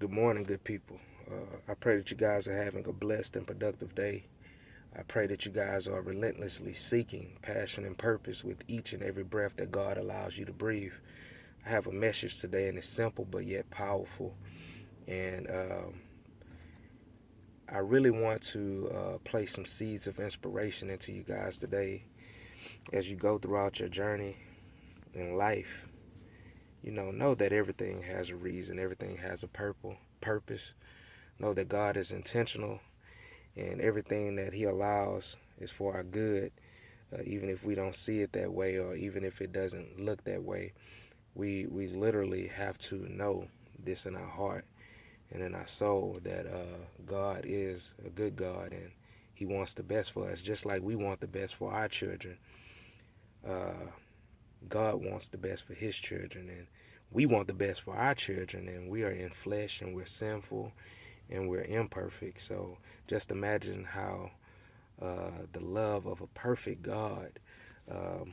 Good morning, good people. I pray that you guys are having a blessed and productive day. I pray that you guys are relentlessly seeking passion and purpose with each and every breath that God allows you to breathe. I have a message today, and it's simple but yet powerful. And I really want to place some seeds of inspiration into you guys today as you go throughout your journey in life. Know that everything has a reason, everything has a purpose. Know that God is intentional and everything that He allows is for our good, even if we don't see it that way or even if it doesn't look that way. We literally have to know this in our heart and in our soul that God is a good God and He wants the best for us, just like we want the best for our children. Uh, God wants the best for His children, and we want the best for our children, and we are in flesh and we're sinful and we're imperfect. So just imagine how the love of a perfect God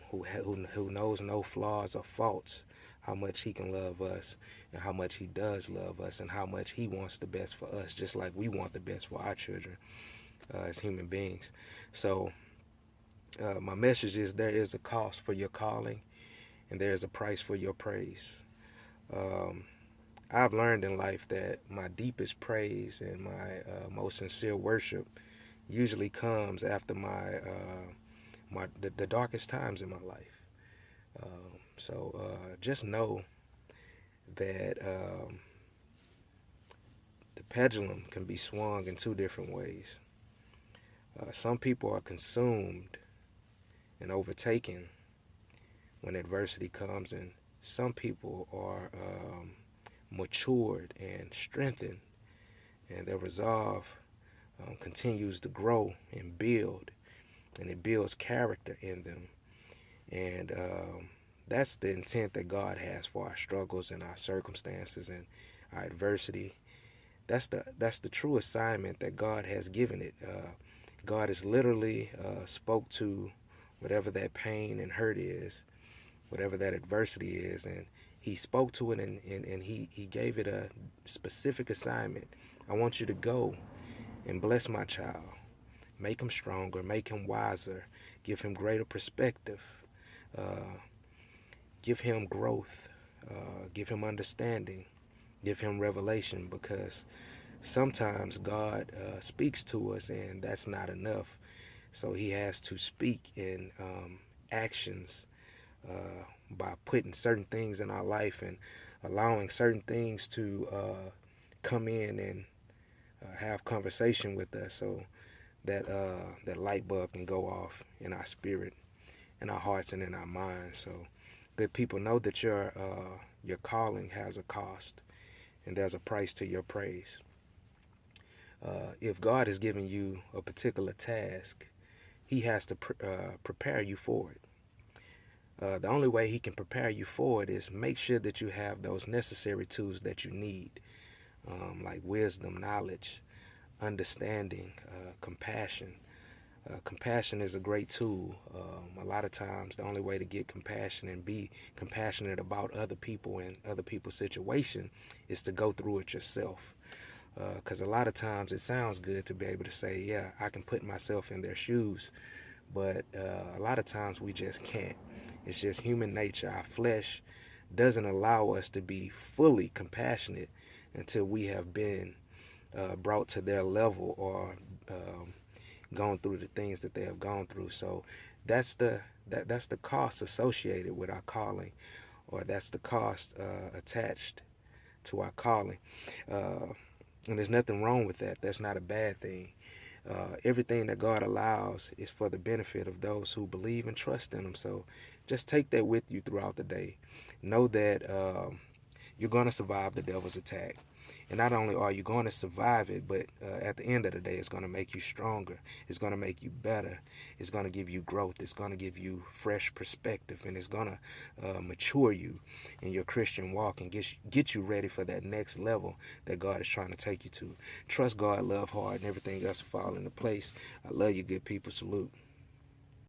who knows no flaws or faults, how much He can love us and how much He does love us and how much He wants the best for us, just like we want the best for our children as human beings. So my message is there is a cost for your calling and there is a price for your praise. Um, I've learned in life that my deepest praise and my most sincere worship usually comes after the darkest times in my life. So just know that the pendulum can be swung in two different ways. Some people are consumed and overtaken when adversity comes, and some people are matured and strengthened, and their resolve continues to grow and build, and it builds character in them. And that's the intent that God has for our struggles and our circumstances and our adversity. That's the true assignment that God has given it. God has literally spoke to whatever that pain and hurt is, whatever that adversity is, and He spoke to it and he gave it a specific assignment. I want you to go and bless my child. Make him stronger, make him wiser, give him greater perspective, uh, give him growth, give him understanding, give him revelation, because sometimes God speaks to us and that's not enough. So He has to speak in actions by putting certain things in our life and allowing certain things to come in and have conversation with us, so that light bulb can go off in our spirit, in our hearts, and in our minds. So, good people, know that your calling has a cost, and there's a price to your praise. If God has given you a particular task, He has to prepare you for it. The only way He can prepare you for it is make sure that you have those necessary tools that you need, like wisdom, knowledge, understanding, compassion. Compassion is a great tool. A lot of times, the only way to get compassion and be compassionate about other people and other people's situation is to go through it yourself. Because a lot of times it sounds good to be able to say, yeah, I can put myself in their shoes. But a lot of times we just can't. It's just human nature. Our flesh doesn't allow us to be fully compassionate until we have been brought to their level or gone through the things that they have gone through. So that's the cost associated with our calling, or that's the cost attached to our calling. And there's nothing wrong with that. That's not a bad thing. Everything that God allows is for the benefit of those who believe and trust in Him. So just take that with you throughout the day. Know that you're going to survive the devil's attack. And not only are you going to survive it, but at the end of the day, it's going to make you stronger. It's going to make you better. It's going to give you growth. It's going to give you fresh perspective. And it's going to mature you in your Christian walk and get you ready for that next level that God is trying to take you to. Trust God, love hard, and everything else will fall into place. I love you, good people. Salute.